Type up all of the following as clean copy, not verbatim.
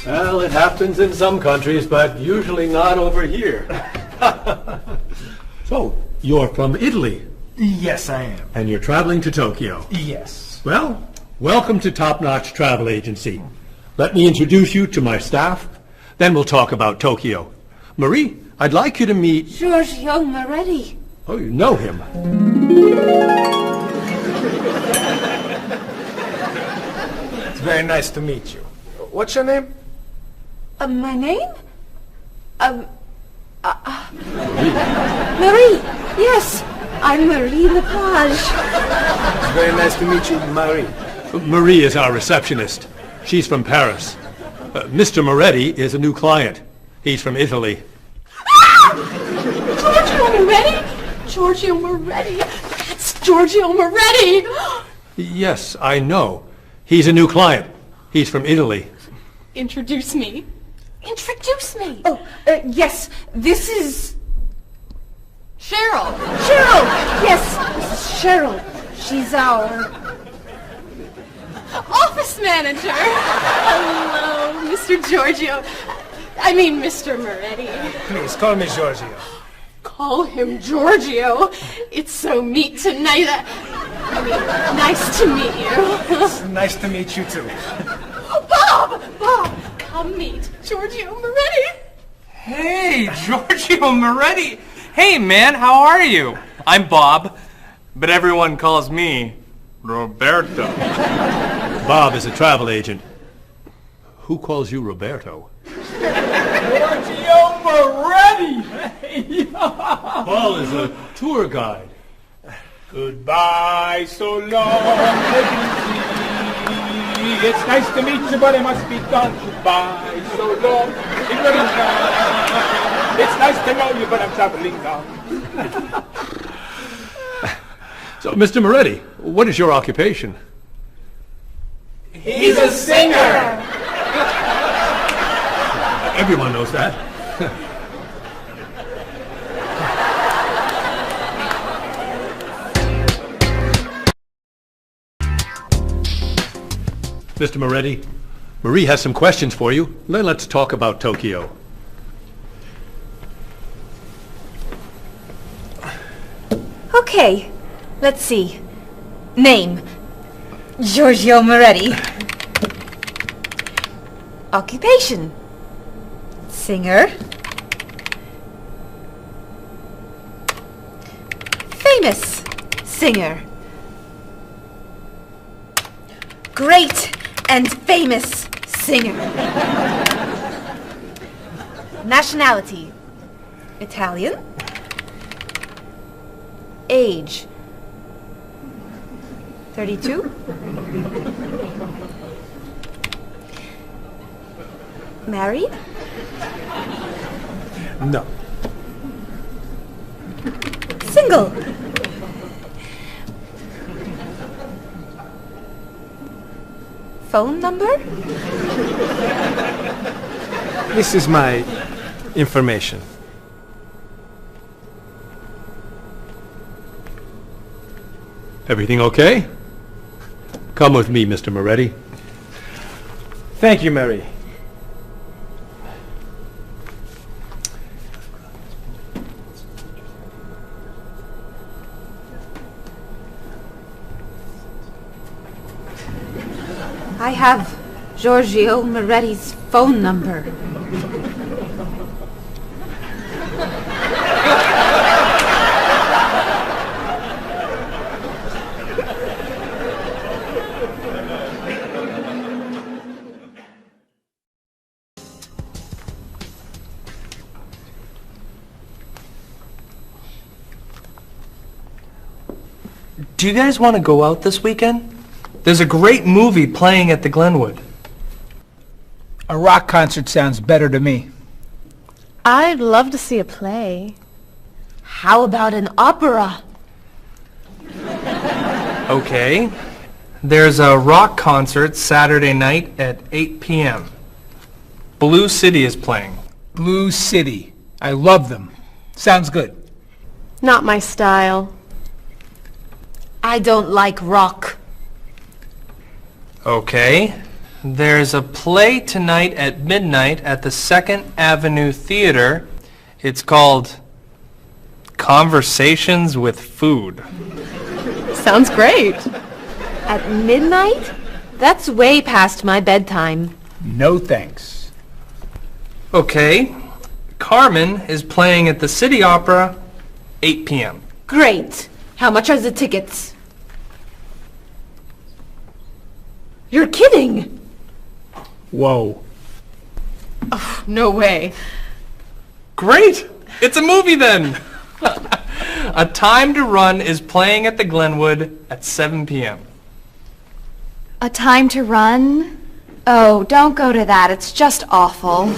Well, it happens in some countries, but usually not over here. So, you're from Italy, Yes, I am. and you're traveling to Tokyo. Yes. Well, welcome to Top Notch Travel Agency. Let me introduce you to my staff, then we'll talk about Tokyo. Marie, I'd like you to meet... Giorgio Moretti. Oh, you know him. It's very nice to meet you. What's your name? My name? Marie. Yes, I'm Marie Lepage. It's very nice to meet you, Marie. Marie is our receptionist. She's from Paris. Mr. Moretti is a new client. He's from Italy. Giorgio Moretti? Giorgio Moretti. That's Giorgio Moretti. Yes, I know. He's a new client. He's from Italy. Introduce me. Introduce me. Oh, yes. This is... Cheryl. Cheryl. Yes, this is Cheryl. She's our... office manager. Hello, Mr. Giorgio. I mean, Mr. Moretti. Please, call me Giorgio. Call him Giorgio. It's so neat tonight. Nice to meet you. It's nice to meet you, too. Bob! Come meet Giorgio Moretti. Hey, Giorgio Moretti. Hey, man, how are you? I'm Bob, but everyone calls me Roberto. Bob is a travel agent. Who calls you Roberto? Giorgio Moretti! Paul is a tour guide. Goodbye, so long. It's nice to meet you, but it must be done. Goodbye, so long. It's nice to know you, but I'm traveling now. So, Mr. Moretti, what is your occupation? He's a singer. Everyone knows that. Mr. Moretti, Marie has some questions for you. Then let's talk about Tokyo. Okay, let's see. Name. Giorgio Moretti. Occupation. Singer. Famous singer. Great and famous singer. Nationality. Italian. Age. 32. Married? No. Single. Phone number? This is my information. Everything okay? Come with me, Mr. Moretti. Thank you, Mary. I have Giorgio Moretti's phone number. Do you guys want to go out this weekend? There's a great movie playing at the Glenwood. A rock concert sounds better to me. I'd love to see a play. How about an opera? Okay. There's a rock concert Saturday night at 8 p.m. Blue City is playing. Blue City. I love them. Sounds good. Not my style. I don't like rock. Okay. There's a play tonight at midnight at the 2nd Avenue Theater. It's called Conversations with Food. Sounds great. At midnight? That's way past my bedtime. No thanks. Okay. Carmen is playing at the City Opera, 8 p.m. Great. How much are the tickets? You're kidding! Whoa. No way. Great! It's a movie then! A Time to Run is playing at the Glenwood at 7 p.m. A Time to Run? Oh, don't go to that. It's just awful.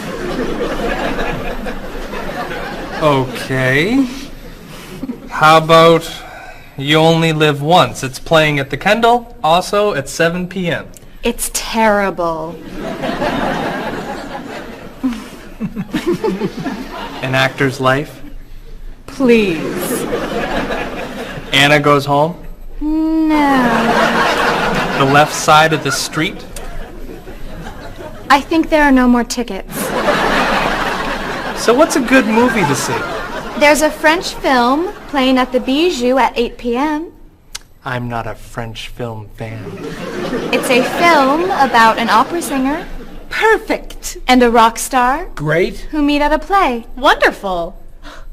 Okay. How about You Only Live Once? It's playing at the Kendall, also at 7 p.m. It's terrible. An Actor's Life. Please. Anna Goes Home. No. The Left Side of the Street. I think there are no more tickets. So what's a good movie to see? There's a French film playing at the Bijou at 8 p.m. I'm not a French film fan. It's a film about an opera singer. Perfect. And a rock star Great. who meet at a play. Wonderful.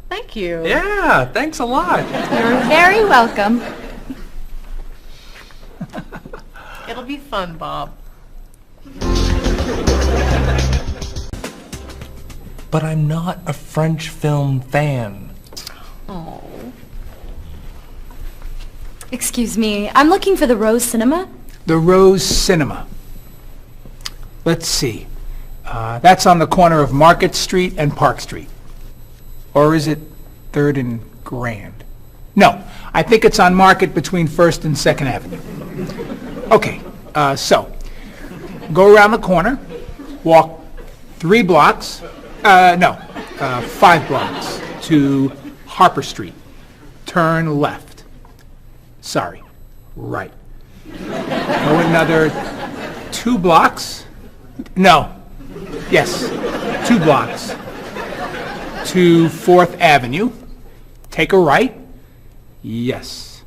Thank you. Yeah, thanks a lot. You're very welcome. It'll be fun, Bob. But I'm not a French film fan. Oh. Excuse me, I'm looking for the Rose Cinema. The Rose Cinema. Let's see. That's on the corner of Market Street and Park Street. Or is it 3rd and Grand? No, I think it's on Market between 1st and 2nd Avenue. Okay, so go around the corner, walk 3 blocks, 5 blocks to Harper Street. Turn left. Sorry, right. Go another 2 blocks. No. Yes, 2 blocks to 4th Avenue. Take a right. Yes.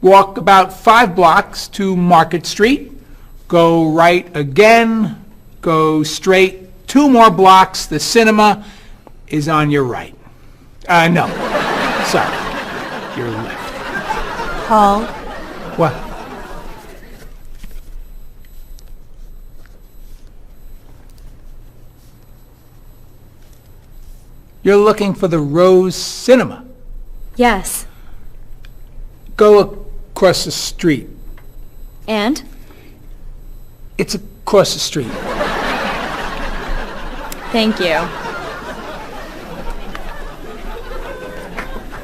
Walk about 5 blocks to Market Street. Go right again. Go straight 2 more blocks. The cinema is on your right. No. Sorry. Your left. Paul, What? You're looking for the Rose Cinema. yes. Go across the street. And? It's across the street. Thank you.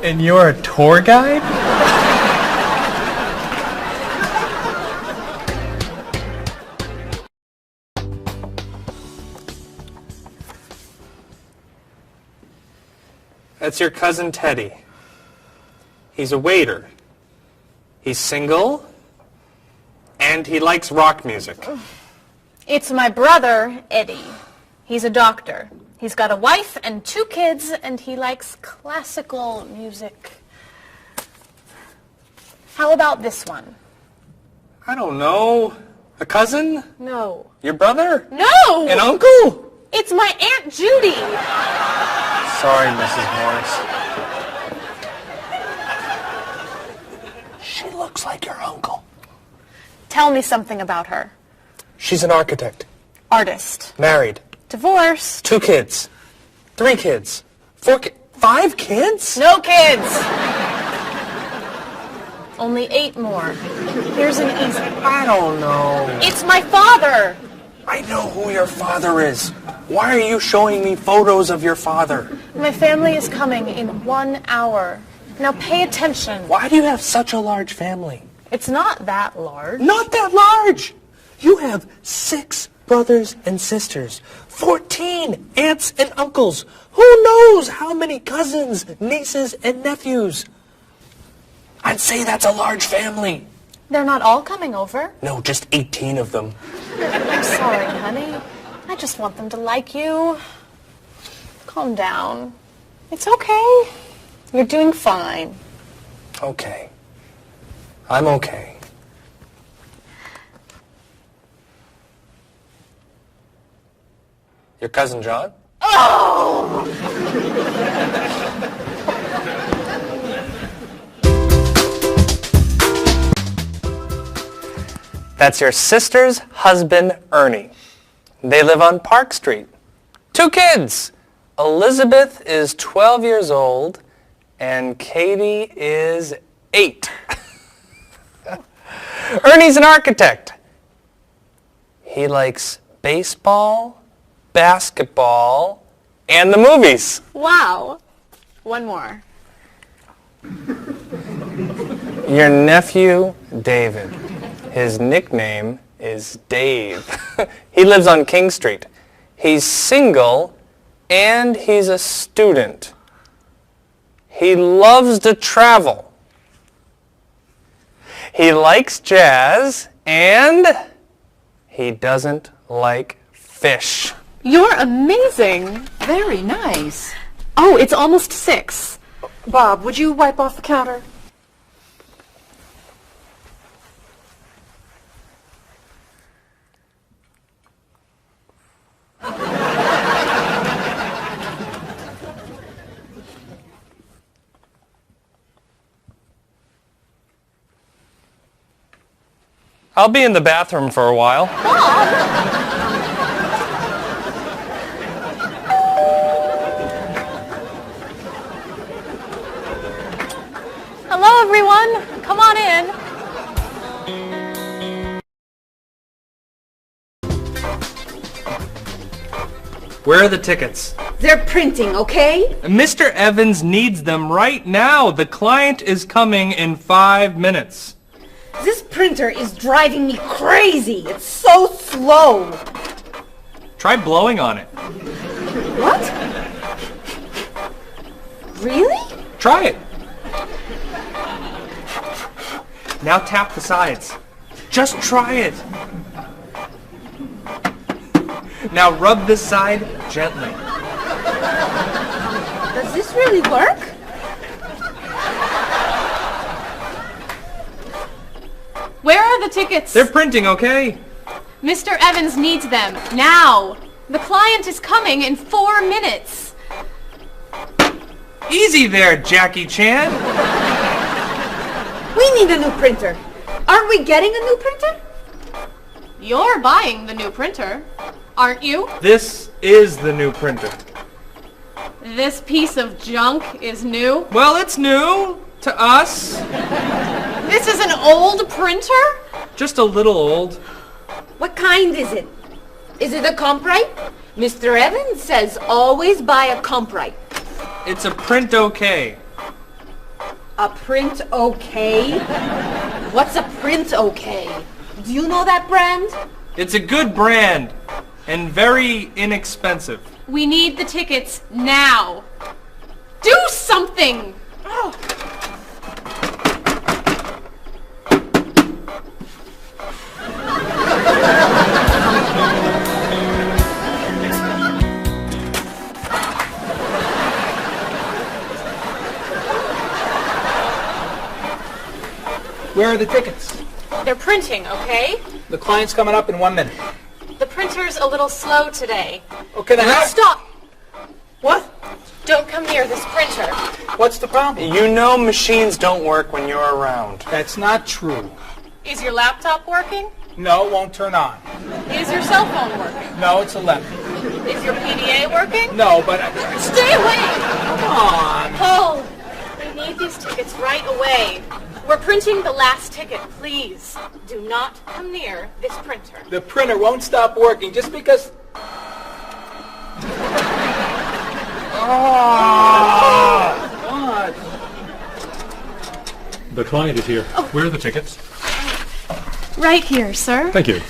And you're a tour guide? That's your cousin Teddy. He's a waiter. He's single, and he likes rock music. It's my brother, Eddie. He's a doctor. He's got a wife and 2 kids, and he likes classical music. How about this one? I don't know. A cousin? No. Your brother? No! An uncle? It's my Aunt Judy. Sorry, Mrs. Morris. She looks like your uncle. Tell me something about her. She's an architect. Artist. Married. Divorced. 2 kids. 3 kids. 5 kids? No kids. Only 8 more. Here's an easy. I don't know. It's my father. I know who your father is. Why are you showing me photos of your father? My family is coming in 1 hour. Now pay attention. Why do you have such a large family? It's not that large. Not that large. You have 6 brothers and sisters, 14 aunts and uncles. Who knows how many cousins, nieces, and nephews? I'd say that's a large family. They're not all coming over. No, just 18 of them. I'm sorry, honey. I just want them to like you. Calm down. It's okay. You're doing fine. Okay. I'm okay. Your cousin John? That's your sister's husband, Ernie. They live on Park Street. 2 kids. Elizabeth is 12 years old, and Katie is 8. Ernie's an architect. He likes baseball, basketball, and the movies. Wow. One more. Your nephew, David. His nickname is Dave. He lives on King Street. He's single, and he's a student. He loves to travel. He likes jazz, and he doesn't like fish. You're amazing. Very nice. Oh, it's almost 6. Bob, would you wipe off the counter? I'll be in the bathroom for a while. Hello, everyone. Come on in. Where are the tickets? They're printing, okay? Mr. Evans needs them right now. The client is coming in 5 minutes. This printer is driving me crazy. It's so slow. Try blowing on it. What? Really? Try it. Now tap the sides. Just try it. Now rub this side gently. Does this really work? Where are the tickets? They're printing, okay? Mr. Evans needs them now. The client is coming in 4 minutes. Easy there, Jackie Chan. We need a new printer. Aren't we getting a new printer? You're buying the new printer, aren't you? This is the new printer. This piece of junk is new. Well, it's new to us. This is an old printer? Just a little old. What kind is it? Is it a Comprite? Mr. Evans says always buy a Comprite. It's a print okay. A print okay? What's a print okay? Do you know that brand? It's a good brand and very inexpensive. We need the tickets now. Do something! Oh. Where are the tickets? They're printing, okay? The client's coming up in 1 minute. The printer's a little slow today. Okay, then how? Stop! What? Don't come near this printer. What's the problem? You know machines don't work when you're around. That's not true. Is your laptop working? No, it won't turn on. Is your cell phone working? No, it's 11. Is your PDA working? No, but... Stay away! Come on. Paul, we need these tickets right away. We're printing the last ticket, please. Do not come near this printer. The printer won't stop working just because... What? The client is here. Where are the tickets? Right here, sir. Thank you.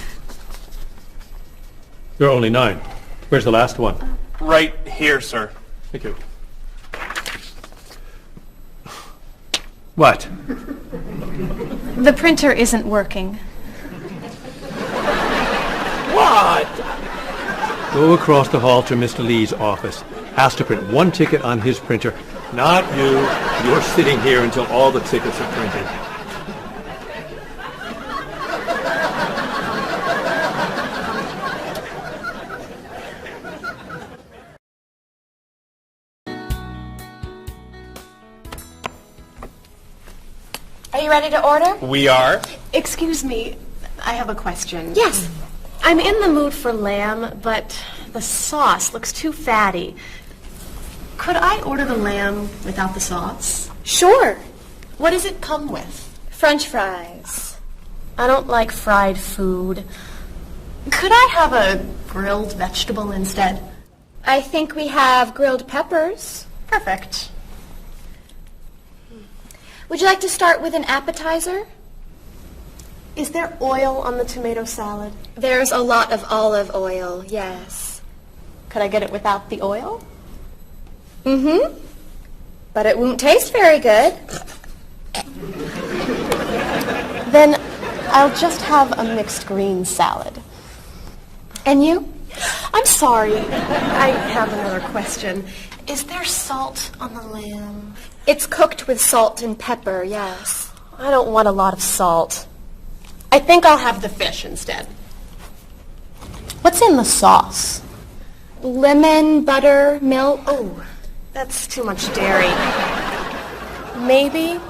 There are only 9. Where's the last one? Right here, sir. Thank you. What? The printer isn't working. What? Go across the hall to Mr. Lee's office. Has to print one ticket on his printer. Not you. You're sitting here until all the tickets are printed. Are you ready to order? We are? Excuse me, I have a question. Yes. I'm in the mood for lamb, but the sauce looks too fatty. Could I order the lamb without the sauce? Sure. What does it come with? French fries. I don't like fried food. Could I have a grilled vegetable instead? I think we have grilled peppers. Perfect. Would you like to start with an appetizer? Is there oil on the tomato salad? There's a lot of olive oil, yes. Could I get it without the oil? Mm-hmm. But it won't taste very good. Then I'll just have a mixed green salad. And you? I'm sorry. I have another question. Is there salt on the lamb? It's cooked with salt and pepper, yes. I don't want a lot of salt. I think I'll have the fish instead. What's in the sauce? Lemon, butter, milk. Oh, that's too much dairy. Maybe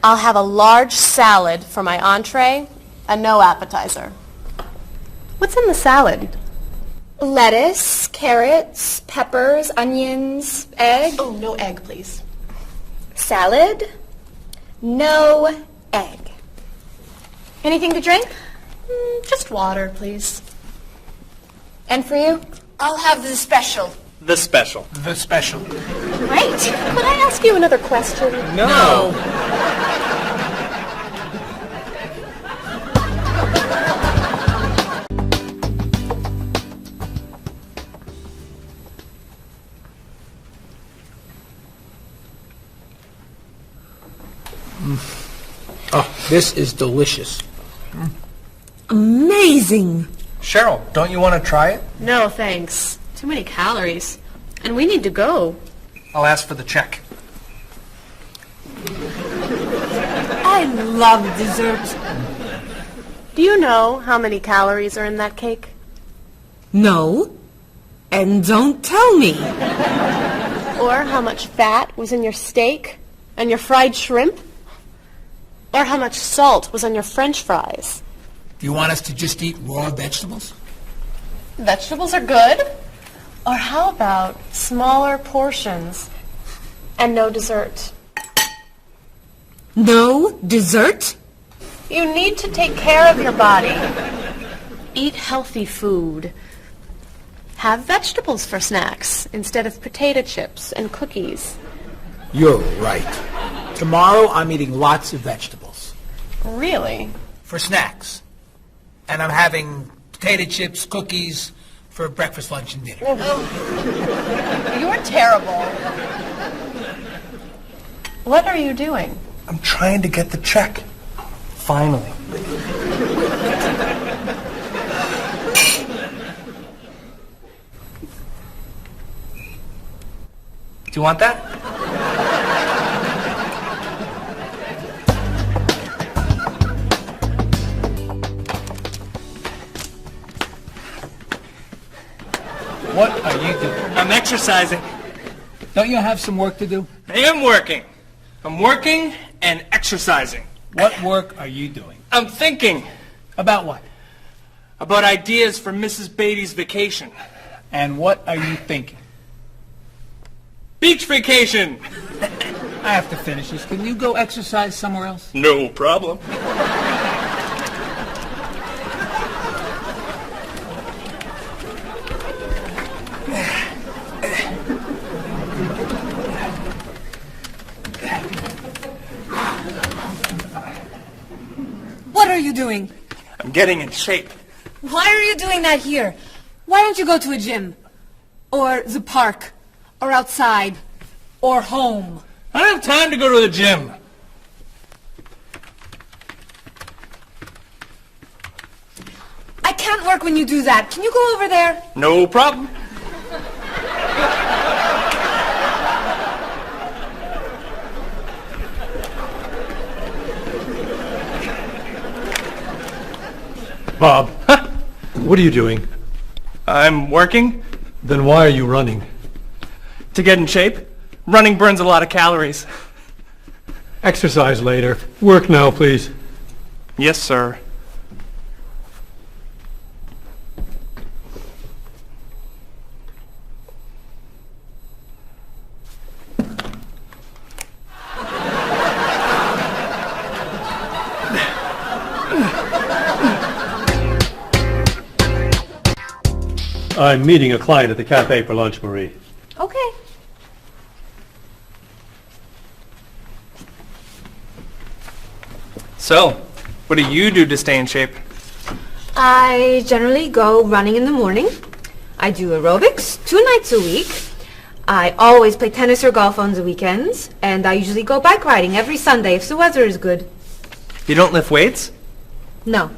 I'll have a large salad for my entree and no appetizer. What's in the salad? Lettuce, carrots, peppers, onions, egg. Oh, no egg, please. Salad, no egg. Anything to drink? Just water, please. And for you? I'll have the special. The special. The special. Great. Could I ask you another question? No. Oh, this is delicious. Amazing. Cheryl, don't you want to try it? No, thanks. Too many calories. And we need to go. I'll ask for the check. I love dessert. Do you know how many calories are in that cake? No. And don't tell me. Or how much fat was in your steak and your fried shrimp? Or how much salt was on your French fries? Do you want us to just eat raw vegetables? Vegetables are good. Or how about smaller portions and no dessert? No dessert? You need to take care of your body. Eat healthy food. Have vegetables for snacks instead of potato chips and cookies. You're right. Tomorrow I'm eating lots of vegetables. Really? For snacks. And I'm having potato chips, cookies for breakfast, lunch, and dinner. You're terrible. What are you doing? I'm trying to get the check. Finally. Do you want that? What are you doing? I'm exercising. Don't you have some work to do? I am working. I'm working and exercising. What work are you doing? I'm thinking About what? about ideas for Mrs. Beatty's vacation. And what are you thinking? Beach vacation! I have to finish this. Can you go exercise somewhere else? No problem. What are you doing? I'm getting in shape. Why are you doing that here? Why don't you go to a gym? Or the park? Or outside? Or home? I don't have time to go to the gym. can't work when you do that. Can you go over there? No problem. Bob, what are you doing? I'm working Then why are you running? to get in shape. Running burns a lot of calories. Exercise later. Work now, please. Yes, sir. I'm meeting a client at the cafe for lunch, Marie. Okay. So, what do you do to stay in shape? I generally go running in the morning. I do aerobics 2 nights a week. I always play tennis or golf on the weekends. And I usually go bike riding every Sunday if the weather is good. You don't lift weights? No.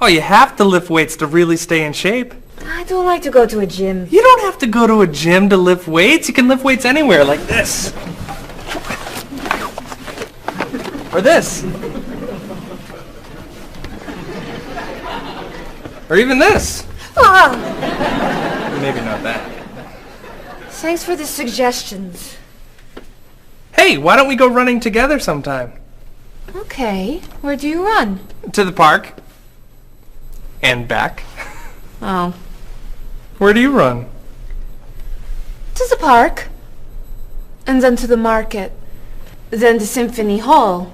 Oh, you have to lift weights to really stay in shape. I don't like to go to a gym. You don't have to go to a gym to lift weights. You can lift weights anywhere, like this. Or this. Or even this. Ah, Maybe not that. thanks for the suggestions. Hey, why don't we go running together sometime? Okay. Where do you run? To the park. And back. Oh. Where do you run? To the park. And then to the market. Then to Symphony Hall.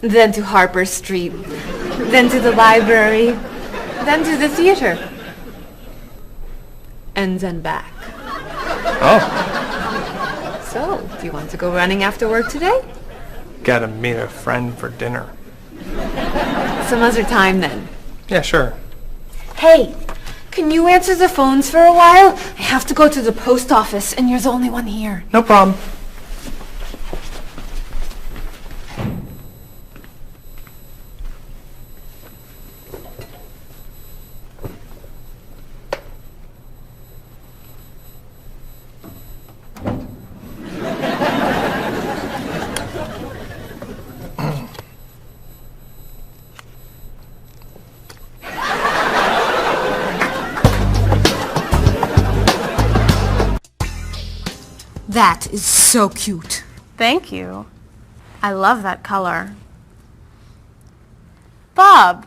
Then to Harper Street. Then to the library. Then to the theater. And then back. Oh, So, do you want to go running after work today? gotta meet a friend for dinner. Some other time then. Yeah, sure. Hey, can you answer the phones for a while? I have to go to the post office and you're the only one here. No problem. That is so cute. Thank you. I love that color. Bob,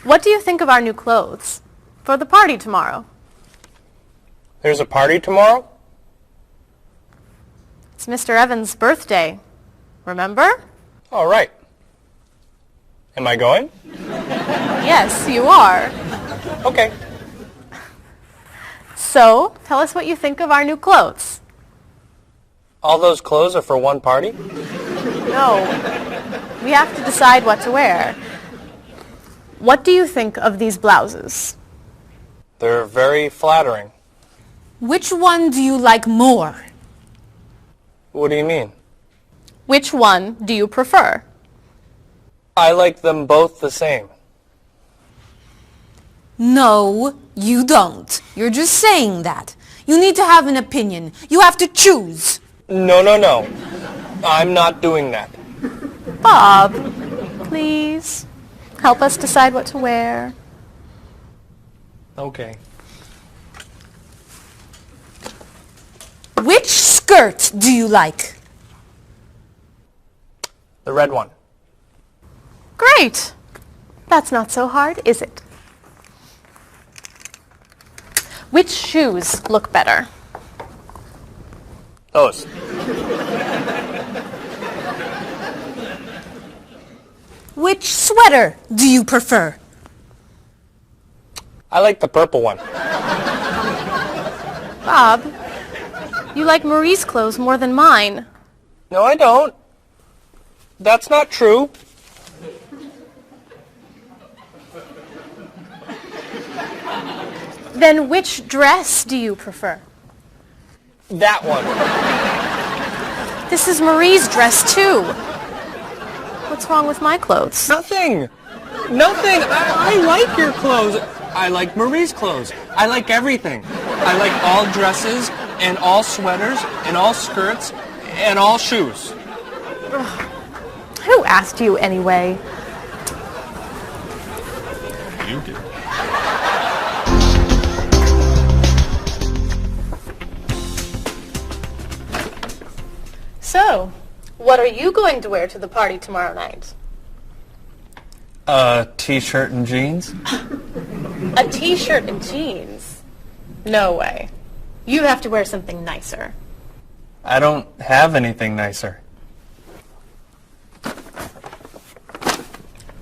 what do you think of our new clothes for the party tomorrow? There's a party tomorrow? It's Mr. Evans' birthday. Remember? All right. Am I going? Yes, you are. Okay. So, tell us what you think of our new clothes. All those clothes are for one party? No, we have to decide what to wear. What do you think of these blouses? They're very flattering. Which one do you like more? What do you mean? Which one do you prefer? I like them both the same. No, you don't. You're just saying that. You need to have an opinion. You have to choose. No. I'm not doing that. Bob, please, help us decide what to wear. Okay. Which skirt do you like? The red one. Great. That's not so hard, is it? Which shoes look better? Those. Which sweater do you prefer? I like the purple one. Bob, you like Marie's clothes more than mine. No, I don't. That's not true. Then which dress do you prefer? That one. This is Marie's dress too. What's wrong with my clothes? Nothing. I like your clothes. I like Marie's clothes. I like everything. I like all dresses and all sweaters and all skirts and all shoes. Who asked you anyway? You did. So, what are you going to wear to the party tomorrow night? A t-shirt and jeans? A t-shirt and jeans? No way. You have to wear something nicer. I don't have anything nicer.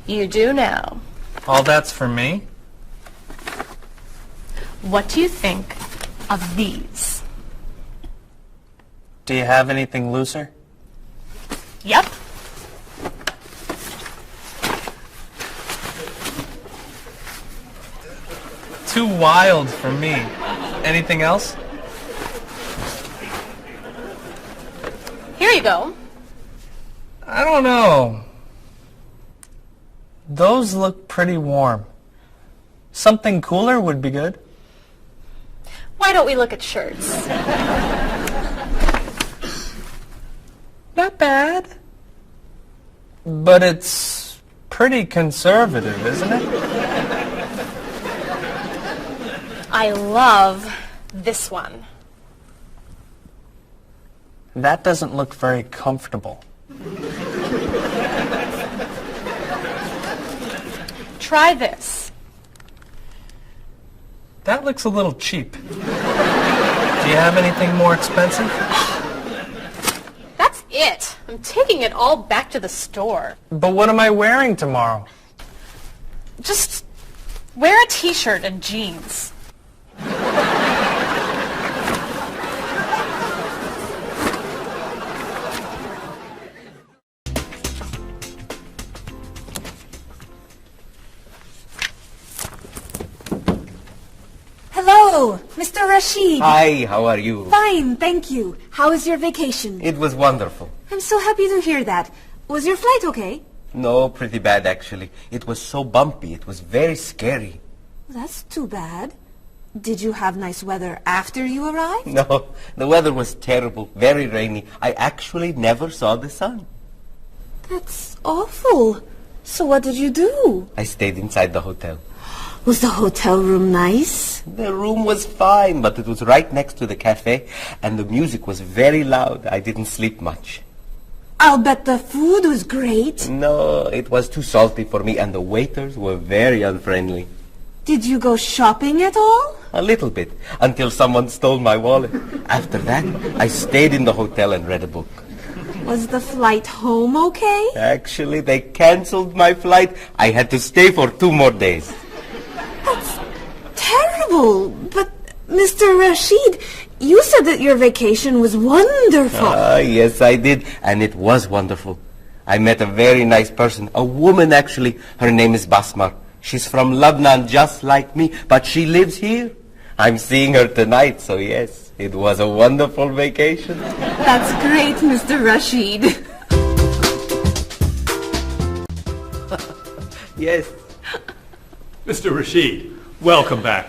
You do now. All that's for me? What do you think of these? Do you have anything looser? Yep. Too wild for me. Anything else? Here you go. I don't know. Those look pretty warm. Something cooler would be good. Why don't we look at shirts? Not bad. But it's pretty conservative, isn't it? I love this one. That doesn't look very comfortable. Try this. That looks a little cheap. Do you have anything more expensive? That's it. I'm taking it all back to the store. But what am I wearing tomorrow? Just wear a t-shirt and jeans. Hello, Mr. Rashid. Hi, how are you? Fine, thank you. How was your vacation? It was wonderful. I'm so happy to hear that. Was your flight okay? No, pretty bad actually. It was so bumpy. It was very scary. That's too bad. Did you have nice weather after you arrived? No, the weather was terrible, very rainy. I actually never saw the sun. That's awful. So what did you do? I stayed inside the hotel. Was the hotel room nice? The room was fine, but it was right next to the cafe, and the music was very loud. I didn't sleep much. I'll bet the food was great. No, it was too salty for me, and the waiters were very unfriendly. Did you go shopping at all? A little bit, until someone stole my wallet. After that, I stayed in the hotel and read a book. Was the flight home okay? Actually, they canceled my flight. I had to stay for 2 more days. That's terrible. But, Mr. Rashid, you said that your vacation was wonderful. Yes, I did. And it was wonderful. I met a very nice person. A woman, actually. Her name is Basmar. She's from Lebanon, just like me. But she lives here. I'm seeing her tonight, so yes. It was a wonderful vacation. That's great, Mr. Rashid. Yes. Mr. Rashid, welcome back.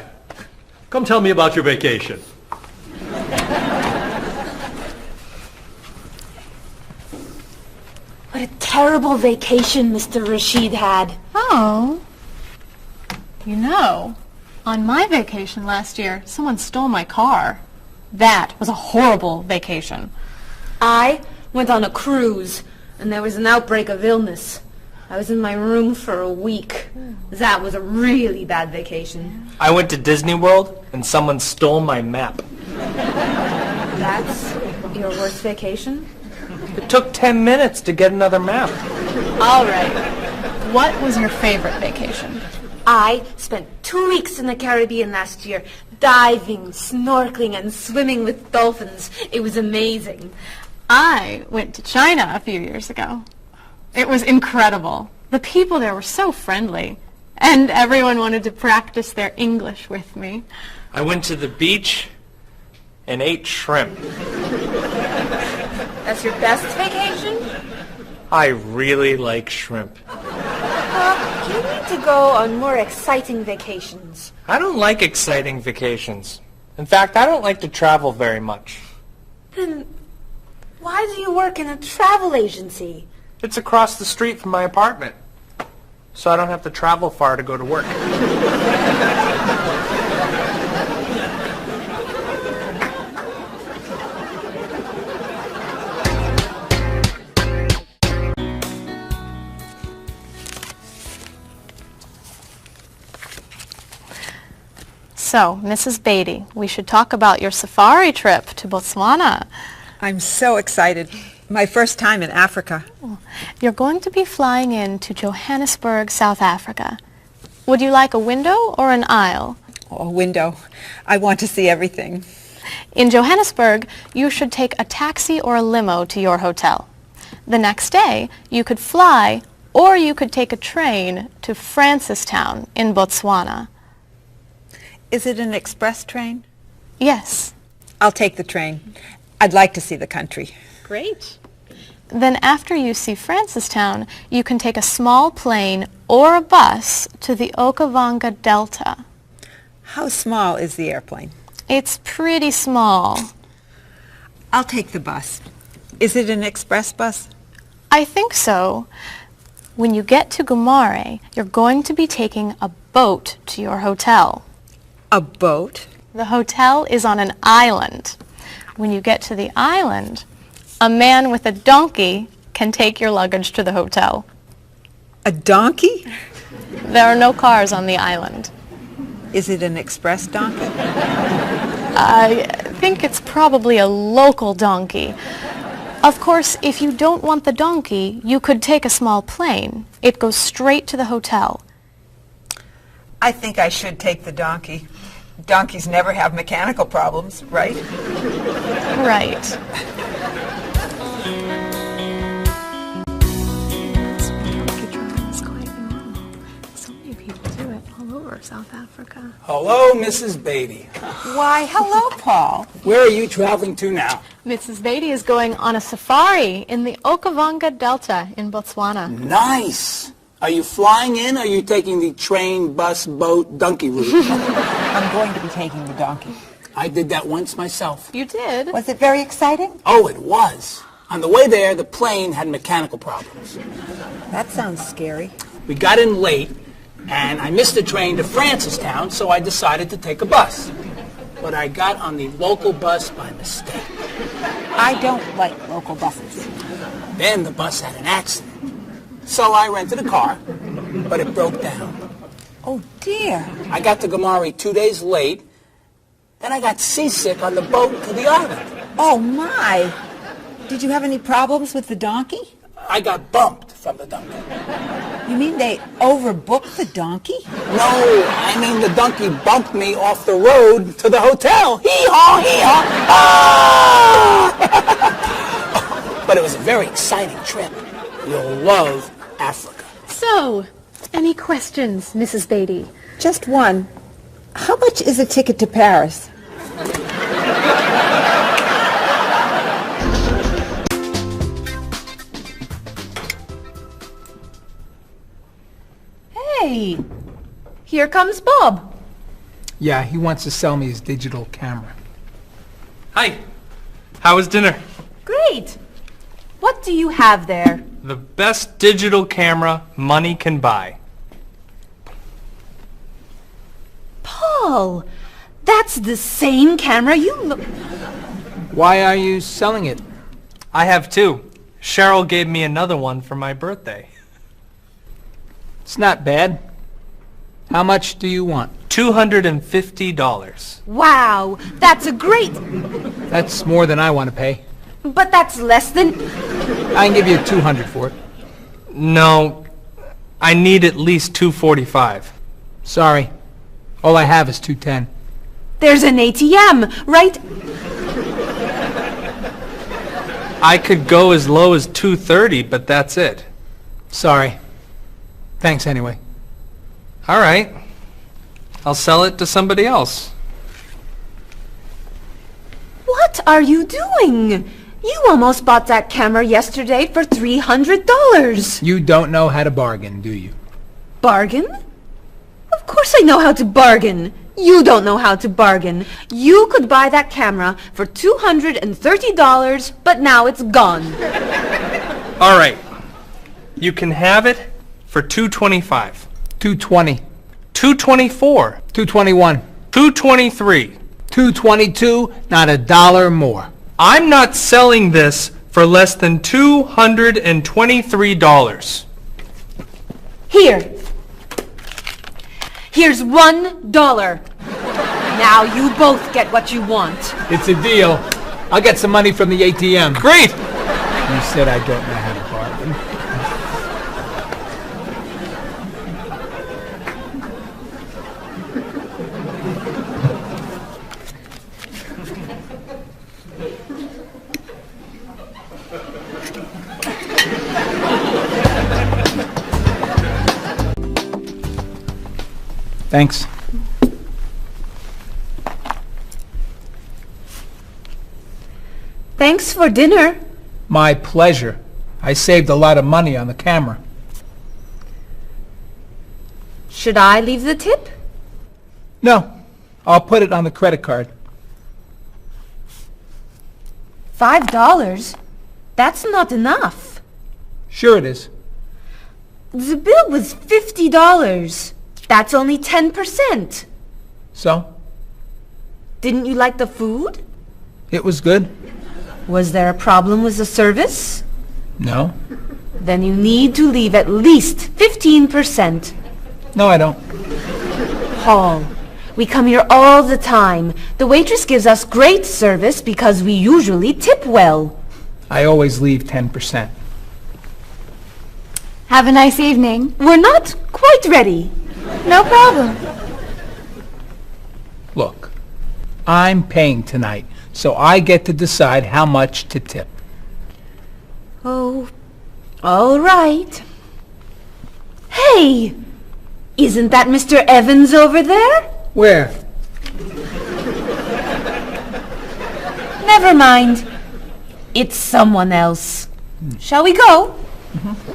Come tell me about your vacation. What a terrible vacation Mr. Rashid had. Oh. You know, on my vacation last year, someone stole my car. That was a horrible vacation. I went on a cruise, and there was an outbreak of illness. I was in my room for a week. That was a really bad vacation. I went to Disney World and someone stole my map. That's your worst vacation? It took 10 minutes to get another map. All right. What was your favorite vacation? I spent 2 weeks in the Caribbean last year, diving, snorkeling, and swimming with dolphins. It was amazing. I went to China a few years ago. It was incredible. The people there were so friendly, and everyone wanted to practice their English with me. I went to the beach and ate shrimp. That's your best vacation? I really like shrimp. You need to go on more exciting vacations. I don't like exciting vacations. In fact, I don't like to travel very much. Then why do you work in a travel agency? It's across the street from my apartment, so I don't have to travel far to go to work. So, Mrs. Beatty, we should talk about your safari trip to Botswana. I'm so excited. My first time in Africa. You're going to be flying in to Johannesburg, South Africa. Would you like a window or an aisle? Oh, a window. I want to see everything. In Johannesburg, you should take a taxi or a limo to your hotel. The next day, you could fly or you could take a train to Francistown in Botswana. Is it an express train? Yes. I'll take the train. I'd like to see the country. Great. Then after you see Francistown, you can take a small plane or a bus to the Okavango Delta. How small is the airplane? It's pretty small. I'll take the bus. Is it an express bus? I think so. When you get to Gumare, you're going to be taking a boat to your hotel. A boat? The hotel is on an island. When you get to the island, a man with a donkey can take your luggage to the hotel. A donkey? There are no cars on the island. Is it an express donkey? I think it's probably a local donkey. Of course, if you don't want the donkey, you could take a small plane. It goes straight to the hotel. I think I should take the donkey. Donkeys never have mechanical problems, right? Right. So many people do it all over South Africa. Hello, Mrs. Beatty. Why, hello, Paul. Where are you traveling to now? Mrs. Beatty is going on a safari in the Okavango Delta in Botswana. Nice. Are you flying in, or are you taking the train, bus, boat, donkey route? I'm going to be taking the donkey. I did that once myself. You did? Was it very exciting? Oh, it was. On the way there, the plane had mechanical problems. That sounds scary. We got in late, and I missed the train to Francistown, so I decided to take a bus. But I got on the local bus by mistake. I don't like local buses. Then the bus had an accident. So I rented a car, but it broke down. Oh, dear. I got to Gumare 2 days late. Then I got seasick on the boat to the island. Oh, my. Did you have any problems with the donkey? I got bumped from the donkey. You mean they overbooked the donkey? No, I mean the donkey bumped me off the road to the hotel. Hee-haw, hee-haw. Ah! But it was a very exciting trip. You'll love Africa. So, any questions, Mrs. Beatty? Just one. How much is a ticket to Paris? Hey, here comes Bob. Yeah, he wants to sell me his digital camera. Hi. How was dinner? Great. What do you have there? The best digital camera money can buy. Paul, that's the same camera you... Why are you selling it? I have two. Cheryl gave me another one for my birthday. It's not bad. How much do you want? $250. Wow, that's a great... That's more than I want to pay. But that's less than... I can give you $200 for it. No, I need at least $245. Sorry. All I have is $210. There's an ATM, right? I could go as low as $230, but that's it. Sorry. Thanks anyway. All right. I'll sell it to somebody else. What are you doing? You almost bought that camera yesterday for $300. You don't know how to bargain, do you? Bargain? Of course I know how to bargain. You don't know how to bargain. You could buy that camera for $230, but now it's gone. All right. You can have it for $225. $220. $224. $221. $223. $222, not a dollar more. I'm not selling this for less than $223. Here. Here's $1. Now you both get what you want. It's a deal. I'll get some money from the ATM. Great! You said I don't know how to bargain. Thanks. Thanks for dinner. My pleasure. I saved a lot of money on the camera. Should I leave the tip? No, I'll put it on the credit card. $5? That's not enough. Sure it is. The bill was $50. That's only 10%. So? Didn't you like the food? It was good. Was there a problem with the service? No. Then you need to leave at least 15%. No, I don't. Paul, we come here all the time. The waitress gives us great service because we usually tip well. I always leave 10%. Have a nice evening. We're not quite ready. No problem. Look, I'm paying tonight, so I get to decide how much to tip. Oh, all right. Hey! Isn't that Mr. Evans over there? Where? Never mind. It's someone else. Shall we go? Mm-hmm.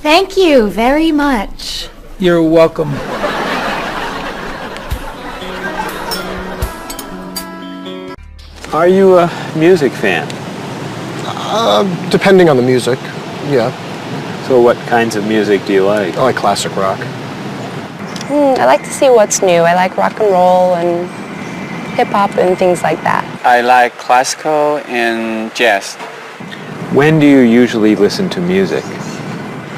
Thank you very much. You're welcome. Are you a music fan? Depending on the music, yeah. So what kinds of music do you like? I like classic rock. I like to see what's new. I like rock and roll and hip-hop and things like that. I like classical and jazz. When do you usually listen to music?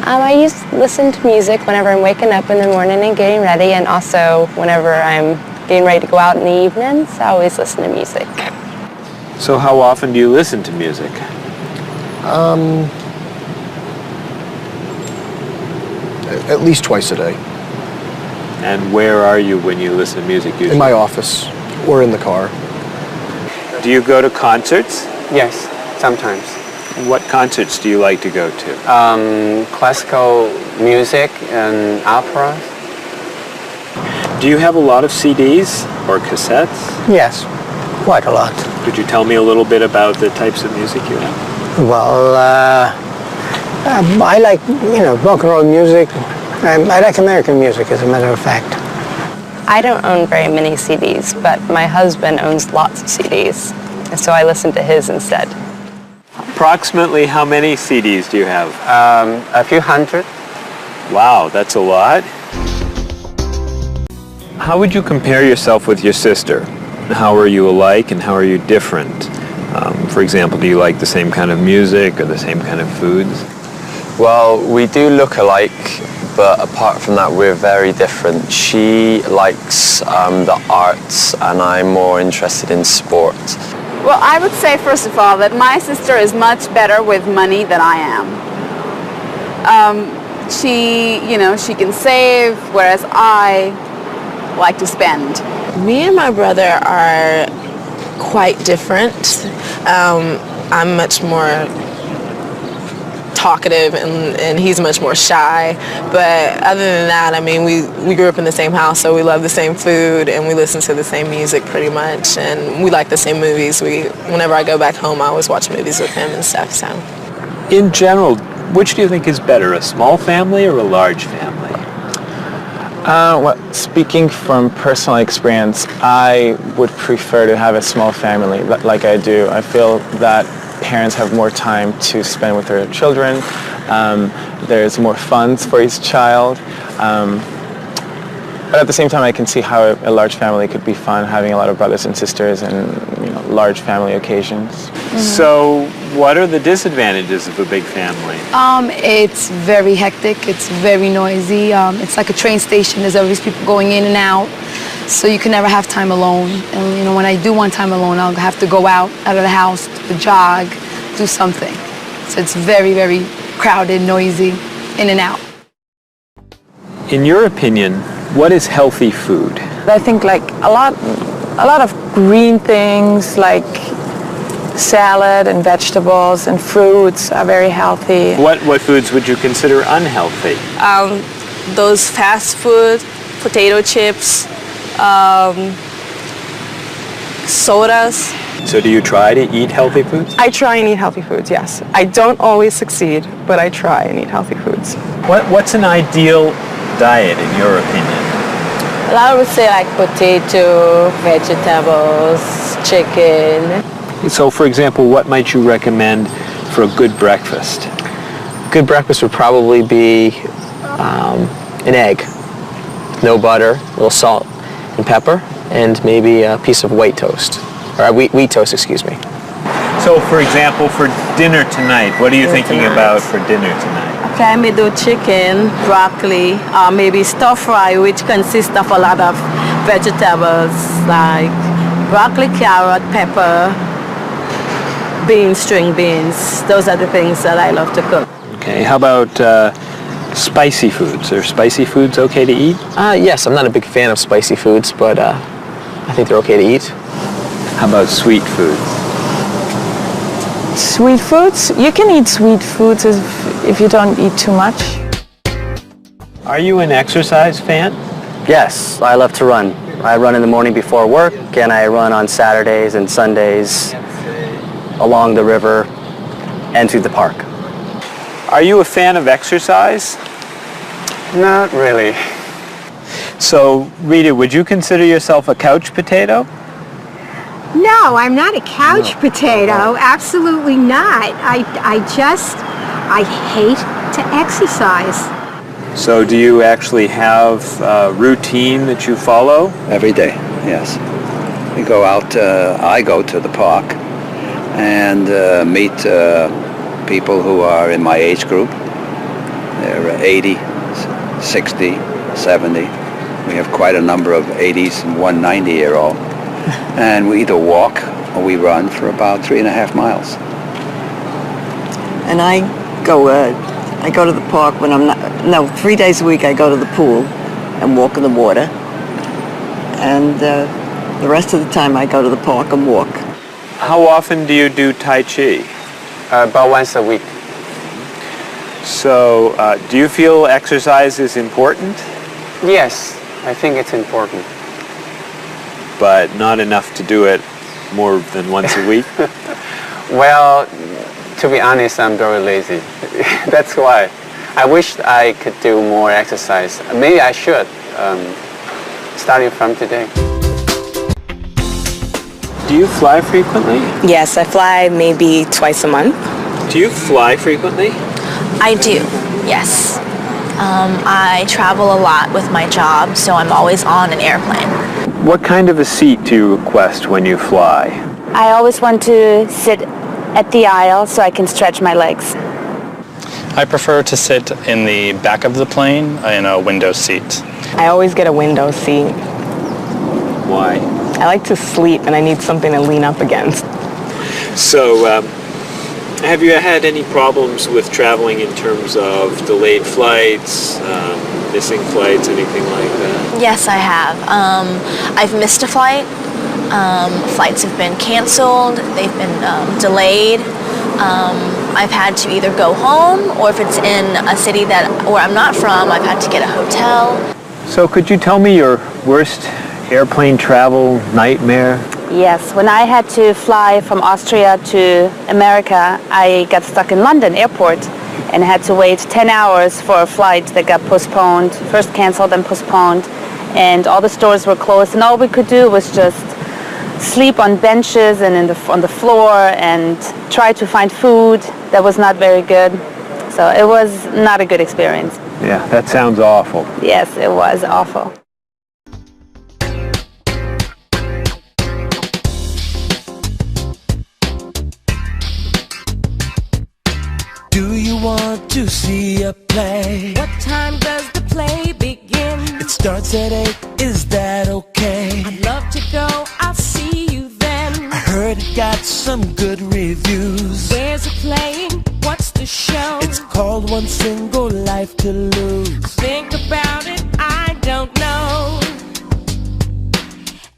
I used to listen to music whenever I'm waking up in the morning and getting ready, and also whenever I'm getting ready to go out in the evenings. I always listen to music. So how often do you listen to music? At least twice a day. And where are you when you listen to music usually? In my office or in the car. Do you go to concerts? Yes, sometimes. What concerts do you like to go to? Classical music and opera. Do you have a lot of CDs or cassettes? Yes, quite a lot. Could you tell me a little bit about the types of music you have? Well, I like, rock and roll music. I like American music, as a matter of fact. I don't own very many CDs, but my husband owns lots of CDs, and so I listen to his instead. Approximately how many CDs do you have? A few hundred. Wow, that's a lot. How would you compare yourself with your sister? How are you alike and how are you different? For example, do you like the same kind of music or the same kind of foods? Well, we do look alike, but apart from that, we're very different. She likes the arts and I'm more interested in sport. Well, I would say, first of all, that my sister is much better with money than I am. She can save, whereas I like to spend. Me and my brother are quite different. I'm much more talkative and he's much more shy. But other than that, I mean, we grew up in the same house, so we love the same food and we listen to the same music pretty much, and we like the same movies. Whenever I go back home, I always watch movies with him and stuff. So, In general, which do you think is better, a small family or a large family? Well, speaking from personal experience, I would prefer to have a small family like I do. I feel that parents have more time to spend with their children. There's more funds for each child. But at the same time, I can see how a large family could be fun, having a lot of brothers and sisters and large family occasions. So what are the disadvantages of a big family? It's very hectic. It's very noisy. It's like a train station. There's always people going in and out. So you can never have time alone. And when I do want time alone, I'll have to go out of the house, to jog, do something. So it's very, very crowded, noisy, in and out. In your opinion, what is healthy food? I think like a lot of green things like salad and vegetables and fruits are very healthy. What foods would you consider unhealthy? Those fast food, potato chips, sodas. So do you try to eat healthy foods? I try and eat healthy foods, yes. I don't always succeed, but I try and eat healthy foods. What's an ideal diet in your opinion? Well, I would say like potato, vegetables, chicken. So for example, what might you recommend for a good breakfast? Good breakfast would probably be an egg, no butter, a little salt and pepper, and maybe a piece of white toast, or wheat toast, excuse me. So for example, for dinner tonight, what are you thinking about for dinner tonight? Okay, I may do chicken, broccoli, maybe stir fry, which consists of a lot of vegetables like broccoli, carrot, pepper, beans, string beans. Those are the things that I love to cook. Okay, how about spicy foods? Are spicy foods okay to eat? Yes, I'm not a big fan of spicy foods, but I think they're okay to eat. How about sweet foods? Sweet foods? You can eat sweet foods if you don't eat too much. Are you an exercise fan? Yes, I love to run. I run in the morning before work, and I run on Saturdays and Sundays along the river and through the park. Are you a fan of exercise? Not really. So, Rita, would you consider yourself a couch potato? No, I'm not a couch potato. Absolutely not. I hate to exercise. So do you actually have a routine that you follow? Every day, yes. We go out, I go to the park and meet people who are in my age group. They're 80, 60, 70. We have quite a number of 80s and one 90-year-old. And we either walk or we run for about 3.5 miles. And I go to the park when I'm not, 3 days a week I go to the pool and walk in the water. And the rest of the time I go to the park and walk. How often do you do Tai Chi? About once a week. So, do you feel exercise is important? Yes, I think it's important. But not enough to do it more than once a week? Well, to be honest, I'm very lazy. That's why. I wish I could do more exercise. Maybe I should, starting from today. Do you fly frequently? Yes, I fly maybe twice a month. Do you fly frequently? I do, yes. I travel a lot with my job, so I'm always on an airplane. What kind of a seat do you request when you fly? I always want to sit at the aisle so I can stretch my legs. I prefer to sit in the back of the plane in a window seat. I always get a window seat. Why? I like to sleep and I need something to lean up against. So, have you had any problems with traveling in terms of delayed flights, missing flights, anything like that? Yes, I have. I've missed a flight. Flights have been canceled. They've been delayed. I've had to either go home, or if it's in a city where I'm not from, I've had to get a hotel. So could you tell me your worst airplane travel nightmare? Yes, when I had to fly from Austria to America, I got stuck in London airport and had to wait 10 hours for a flight that got postponed, first canceled and postponed, and all the stores were closed, and all we could do was just sleep on benches and on the floor and try to find food that was not very good. So it was not a good experience. Yeah, that sounds awful. Yes, it was awful. Do you want to see a play? What time does the play begin? It starts at 8, is that okay? I'd love to go, I'll see you then. I heard it got some good reviews. Where's it playing? What's the show? It's called One Single Life to Lose. Think about it, I don't know.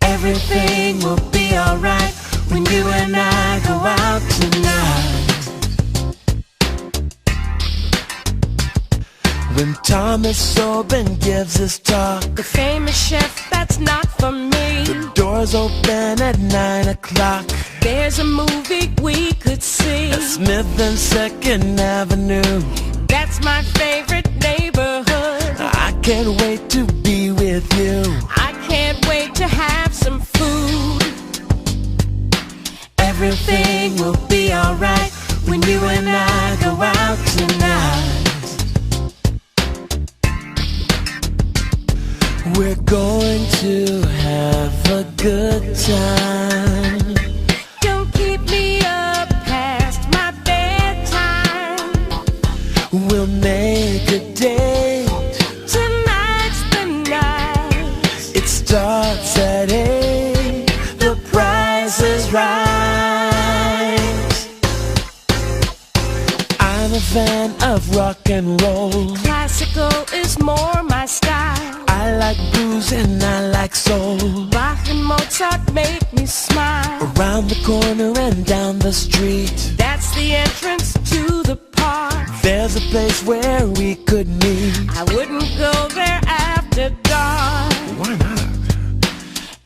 Everything will be alright when you and I go out tonight. When Thomas Sobin gives his talk, the famous chef, that's not for me. The doors open at 9 o'clock. There's a movie we could see at Smith and 2nd Avenue. That's my favorite neighborhood. I can't wait to be with you. I can't wait to have some food. Everything will be alright when you and I go out tonight. We're going to have a good time. Don't keep me up past my bedtime. We'll make a date. Tonight's the night. It starts at 8. The price is right. I'm a fan of rock and roll. Classical is more my style. I like blues and I like soul. Bach and Mozart make me smile. Around the corner and down the street, that's the entrance to the park. There's a place where we could meet. I wouldn't go there after dark. Why not?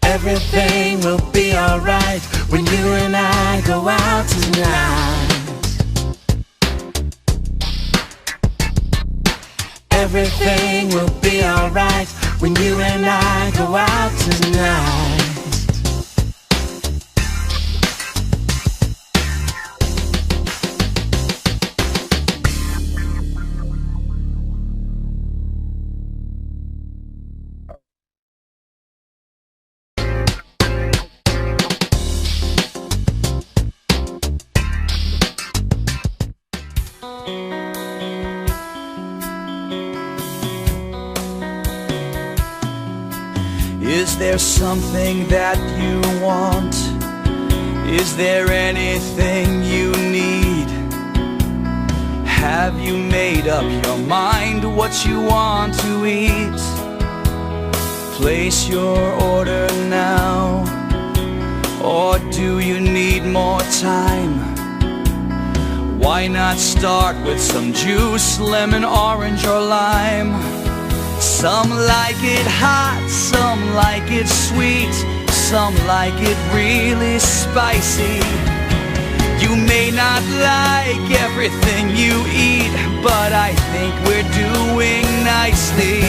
Everything will be alright when you and I go out tonight. Everything will be alright when you and I go out tonight. Is there something that you want? Is there anything you need? Have you made up your mind what you want to eat? Place your order now, or do you need more time? Why not start with some juice, lemon, orange, or lime? Some like it hot, some like it sweet, some like it really spicy. You may not like everything you eat, but I think we're doing nicely.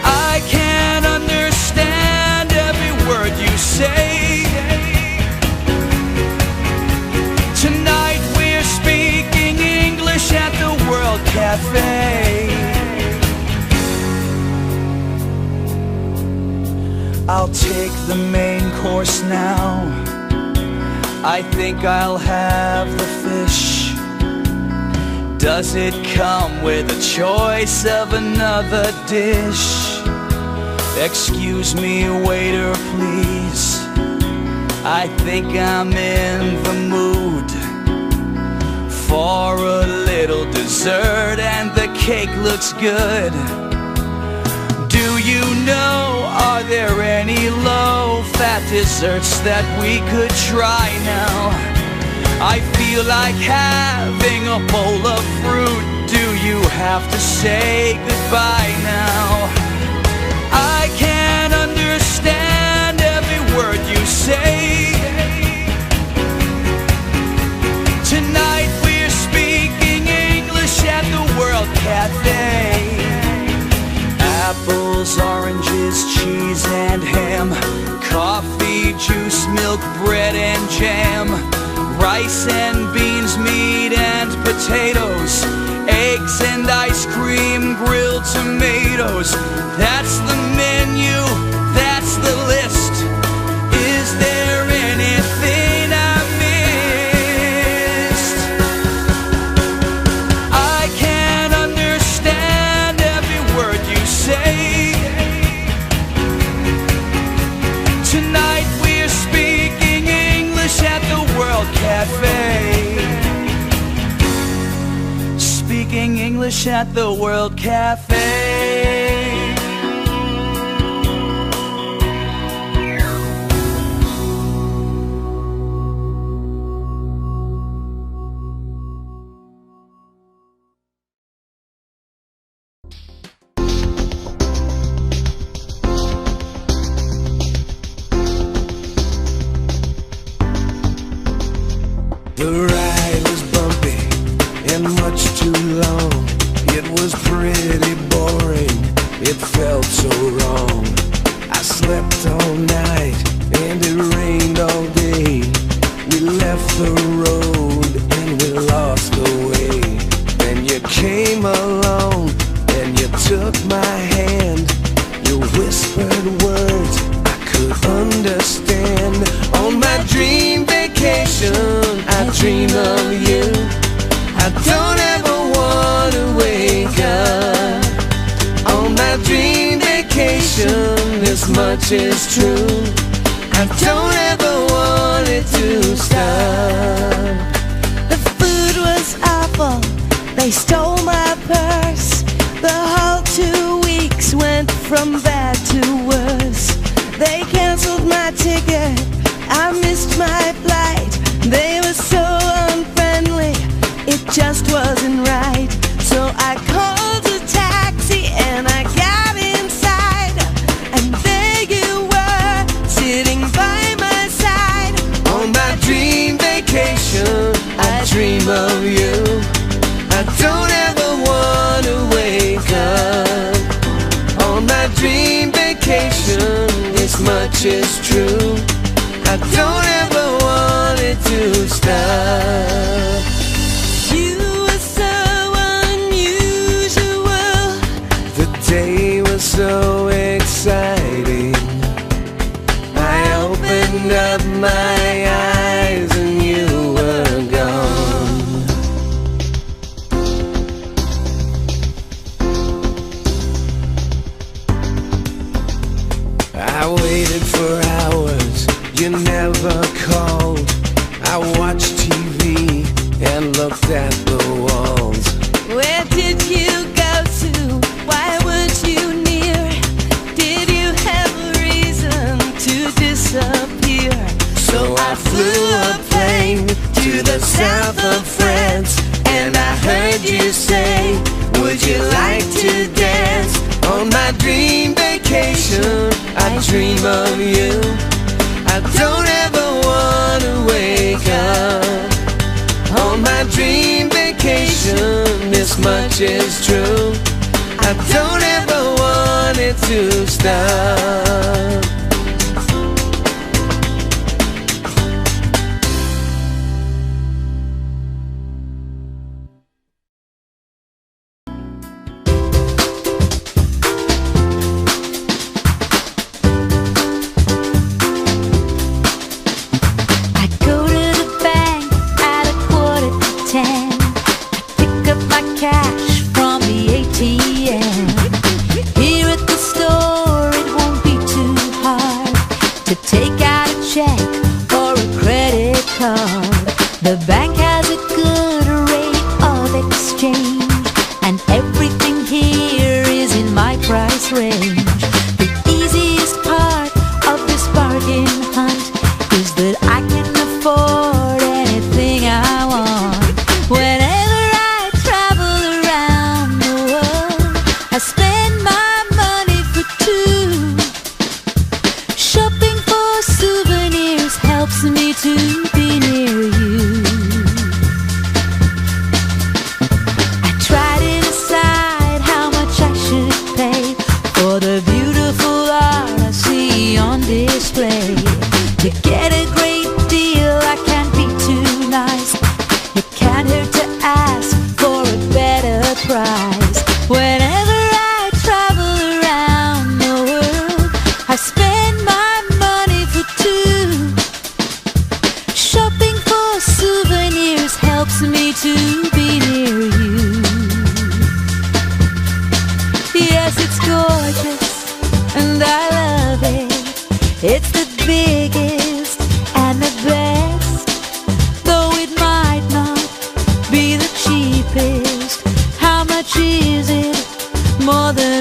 I can't understand every word you say. Tonight we're speaking English at the World Cafe. I'll take the main course now. I think I'll have the fish. Does it come with a choice of another dish? Excuse me, waiter, please. I think I'm in the mood for a little dessert, and the cake looks good. you know, are there any low-fat desserts that we could try now? I feel like having a bowl of fruit. Do you have to say goodbye now? I can't understand every word you say. Tonight we're speaking English at the World Cafe. Apples, oranges, cheese and ham, coffee, juice, milk, bread and jam, rice and beans, meat and potatoes, eggs and ice cream, grilled tomatoes. That's the menu, that's the list. Is there anything I missed? I can't understand every word you say. Tonight we're speaking English at the World Cafe. Speaking English at the World Cafe. The ride was bumpy and much too long. It was pretty boring, it felt so wrong. I slept all night and it rained all day. We left the road and we lost the way. Then you came along and you took my hand. You whispered words I could understand. On my dream vacation I dream of you. I don't ever want to wake up. On my dream vacation, this much is true. I don't ever want it to stop. The food was awful, they stole my purse. The whole 2 weeks went from bad to worse. They canceled my ticket, I missed my flight. They were so unfriendly, it just wasn't right. So I called a taxi and I got inside. And there you were, sitting by my side. On my dream vacation, I dream of you. I don't ever want to wake up. On my dream vacation, this much is true. I don't ever want it to stop. You were so unusual. The day was so exciting. I opened up my eyes and you were gone. I waited for hours, you never called. I watched TV and looked at the walls. Where did you go to? Why weren't you near? Did you have a reason to disappear? So I flew a plane to the south of France, and I heard you say, would you like to dance? On my dream vacation, I dream of you. I don't ever want to wake up. On my dream vacation, this much is true. I don't ever want it to stop. Cash from the ATM. Here at the store it won't be too hard to take out a check or a credit card. The bank has a good rate of exchange, and everything here is in my price range. much is it? More than